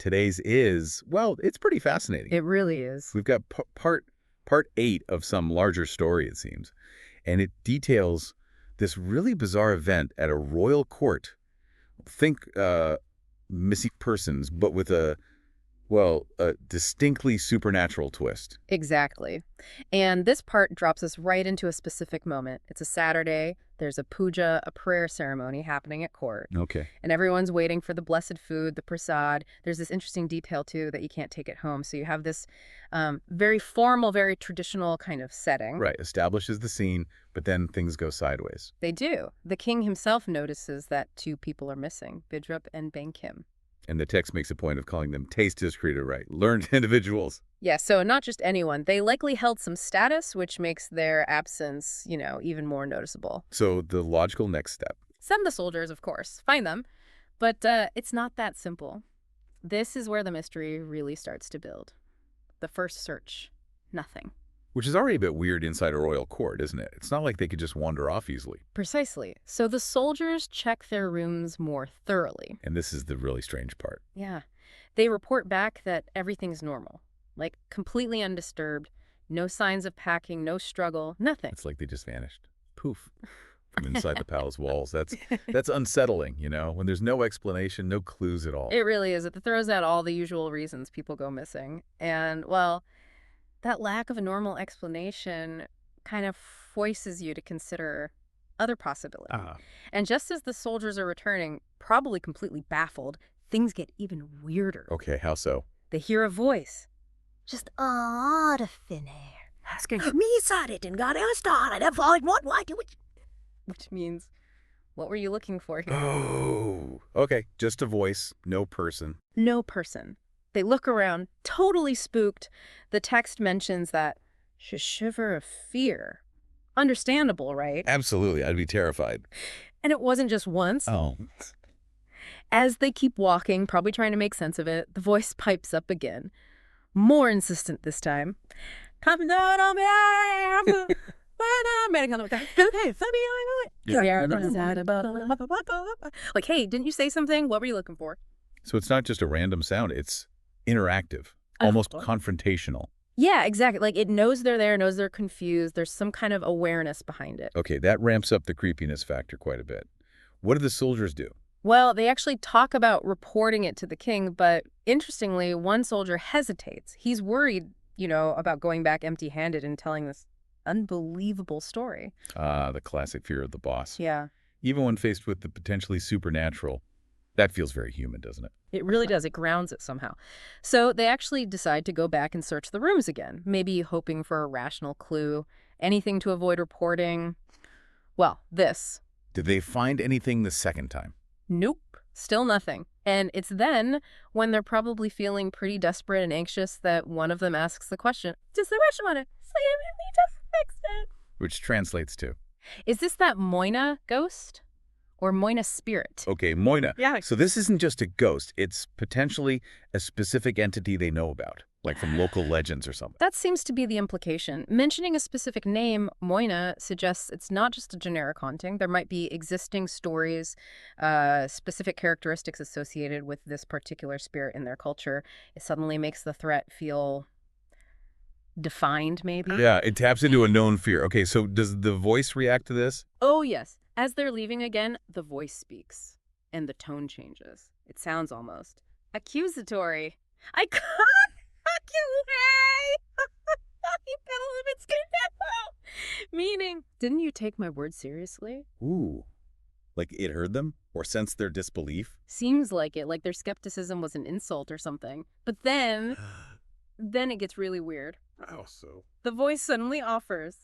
today's is, well, it's pretty fascinating. It really is. We've got part 8 of some larger story, it seems, and it details this really bizarre event at a royal court. Think missing persons, but with a distinctly supernatural twist. Exactly. And this part drops us right into a specific moment. It's a Saturday. There's a puja, a prayer ceremony happening at court. Okay. And everyone's waiting for the blessed food, the prasad. There's this interesting detail, too, that you can't take it home. So you have this very formal, very traditional kind of setting. Right. Establishes the scene, but then things go sideways. They do. The king himself notices that 2 people are missing, Bidrup and Bankim. And the text makes a point of calling them taste discreet, right? Learned individuals. Yeah, so not just anyone. They likely held some status, which makes their absence, even more noticeable. So the logical next step. Send the soldiers, of course. Find them. But it's not that simple. This is where the mystery really starts to build. The first search. Nothing. Which is already a bit weird inside a royal court, isn't it? It's not like they could just wander off easily. Precisely. So the soldiers check their rooms more thoroughly. And this is the really strange part. Yeah. They report back that everything's normal. Like, completely undisturbed. No signs of packing, no struggle, nothing. It's like they just vanished. Poof. From inside the palace walls. That's unsettling, when there's no explanation, no clues at all. It really is. It throws out all the usual reasons people go missing. And, well, that lack of a normal explanation kind of forces you to consider other possibilities. And just as the soldiers are returning, probably completely baffled, things get even weirder. Okay, how so? They hear a voice. Just out of thin air. Asking, Me started and got us started. What do it? which means, what were you looking for here? Oh, okay. Just a voice, no person. No person. They look around, totally spooked. The text mentions that shiver of fear. Understandable, right? Absolutely. I'd be terrified. And it wasn't just once. Oh. As they keep walking, probably trying to make sense of it, the voice pipes up again. More insistent this time. Come down on me. Like, hey, didn't you say something? What were you looking for? So it's not just a random sound. It's interactive, almost confrontational. Yeah, exactly. Like, it knows they're there, knows they're confused. There's some kind of awareness behind it. Okay, that ramps up the creepiness factor quite a bit. What do the soldiers do? Well, they actually talk about reporting it to the king, but interestingly, one soldier hesitates. He's worried, about going back empty-handed and telling this unbelievable story. The classic fear of the boss. Yeah. Even when faced with the potentially supernatural, that feels very human, doesn't it? It really does. It grounds it somehow. So they actually decide to go back and search the rooms again, maybe hoping for a rational clue, anything to avoid reporting. Well, this. Did they find anything the second time? Nope. Still nothing. And it's then, when they're probably feeling pretty desperate and anxious, that one of them asks the question, does the Russian want to say we just fixed it? Which translates to? Is this that Moyna ghost? Or Moyna spirit? Okay, Moyna. Yeah. So this isn't just a ghost. It's potentially a specific entity they know about, like from local legends or something. That seems to be the implication. Mentioning a specific name, Moyna, suggests it's not just a generic haunting. There might be existing stories, specific characteristics associated with this particular spirit in their culture. It suddenly makes the threat feel defined, maybe. Yeah, it taps into a known fear. Okay, so does the voice react to this? Oh, yes. As they're leaving again, the voice speaks, and the tone changes. It sounds almost accusatory. I can't fuck you, hey! You better live in skin now. Meaning, didn't you take my word seriously? Ooh. Like it heard them? Or sensed their disbelief? Seems like it, like their skepticism was an insult or something. But then it gets really weird. How so? The voice suddenly offers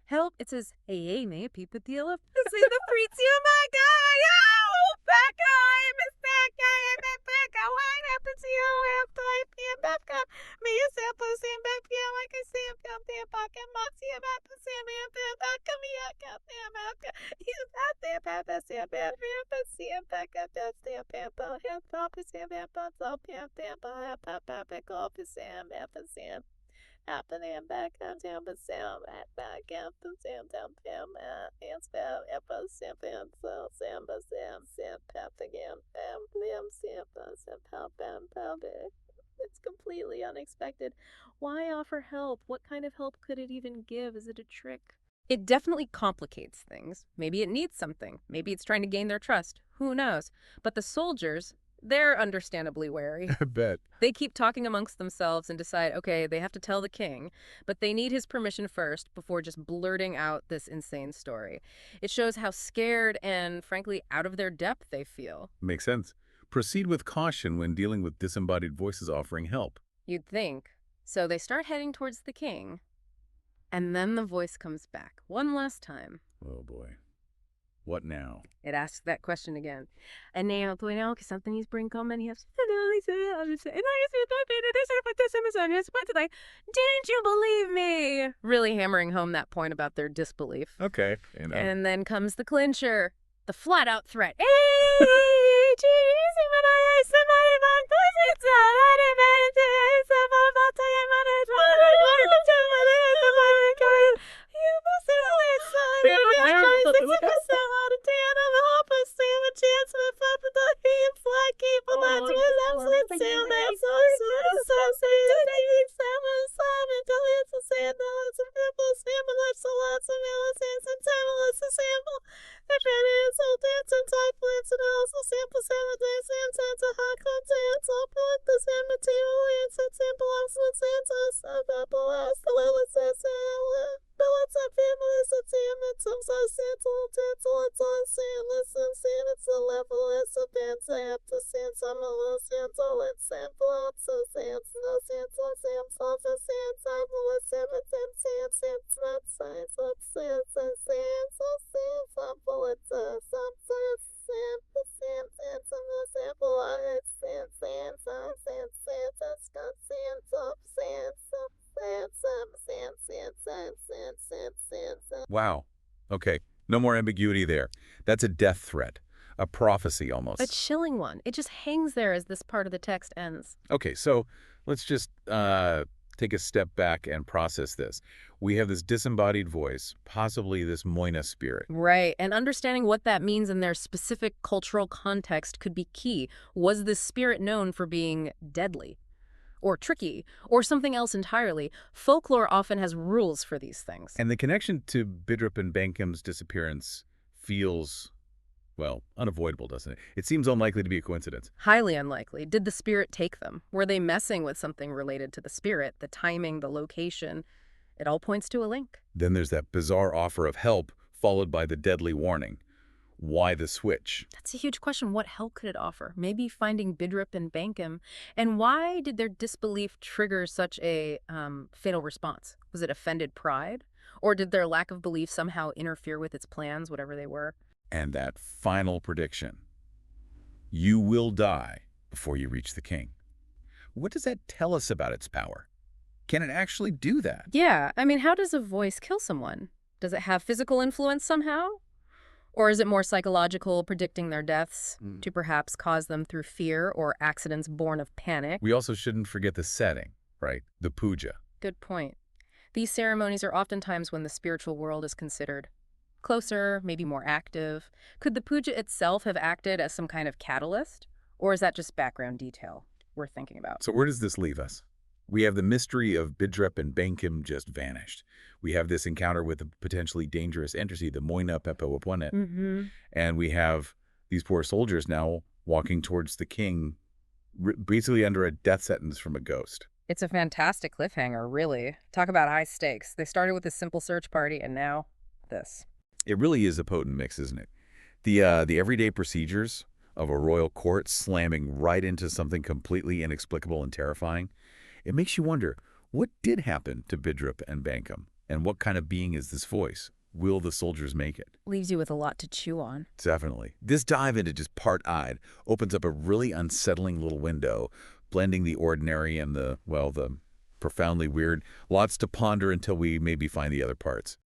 help. It says, hey, may I peep at the elephant? See the freaks, you my guy. Oh, back guy, miss that guy, back guy. What happened to you? Have to be a back guy. Me, you say, pussy, and back guy, like I say, I'm going to back and moxie about to see me, and back come here, got them out. He's out there, Papa, see a bad ramp, see him back up, that's the pamper, him, Papa, see him, Papa, so pamper, Papa, Papa, go up, Sam, Papa, Sam. happening back down but Sam back up to Sam down Pam and Spam Epa Sam Samba Sam Pap again Bam Sam Pam Pam. It's completely unexpected. Why offer help? What kind of help could it even give? Is it a trick? It definitely complicates things. Maybe it needs something. Maybe it's trying to gain their trust. Who knows? But the soldiers, they're understandably wary. I bet. They keep talking amongst themselves and decide, okay, they have to tell the king, but they need his permission first before just blurting out this insane story. It shows how scared and, frankly, out of their depth they feel. Makes sense. Proceed with caution when dealing with disembodied voices offering help. You'd think. So they start heading towards the king, and then the voice comes back one last time. Oh boy. What now? It asks that question again. And now, que something he's bring comment, he has, didn't you believe me? Really hammering home that point about their disbelief. Okay. And then comes the clincher, the flat-out threat. Wow. Okay. No more ambiguity there. That's a death threat. A prophecy almost. A chilling one. It just hangs there as this part of the text ends. Okay, so let's just take a step back and process this. We have this disembodied voice, possibly this Moyna spirit. Right, and understanding what that means in their specific cultural context could be key. Was this spirit known for being deadly? Or tricky, or something else entirely? Folklore often has rules for these things. And the connection to Bidrup and Bankham's disappearance feels, well, unavoidable, doesn't it? It seems unlikely to be a coincidence. Highly unlikely. Did the spirit take them? Were they messing with something related to the spirit, the timing, the location? It all points to a link. Then there's that bizarre offer of help, followed by the deadly warning. Why the switch? That's a huge question. What help could it offer? Maybe finding Bidrup and Bankham. And why did their disbelief trigger such a fatal response? Was it offended pride? Or did their lack of belief somehow interfere with its plans, whatever they were? And that final prediction. You will die before you reach the king. What does that tell us about its power? Can it actually do that? Yeah, I mean, how does a voice kill someone? Does it have physical influence somehow? Or is it more psychological, predicting their deaths to perhaps cause them through fear or accidents born of panic? We also shouldn't forget the setting, right? The puja. Good point. These ceremonies are oftentimes when the spiritual world is considered closer, maybe more active. Could the puja itself have acted as some kind of catalyst? Or is that just background detail worth thinking about? So where does this leave us? We have the mystery of Bidrup and Bankham just vanished. We have this encounter with a potentially dangerous entity, the Moyna Story. And we have these poor soldiers now walking towards the king, basically under a death sentence from a ghost. It's a fantastic cliffhanger, really. Talk about high stakes. They started with a simple search party, and now this. It really is a potent mix, isn't it? The everyday procedures of a royal court slamming right into something completely inexplicable and terrifying. It makes you wonder, what did happen to Bidrup and Bankham? And what kind of being is this voice? Will the soldiers make it? Leaves you with a lot to chew on. Definitely. This dive into just part-eyed opens up a really unsettling little window, blending the ordinary and the profoundly weird. Lots to ponder until we maybe find the other parts.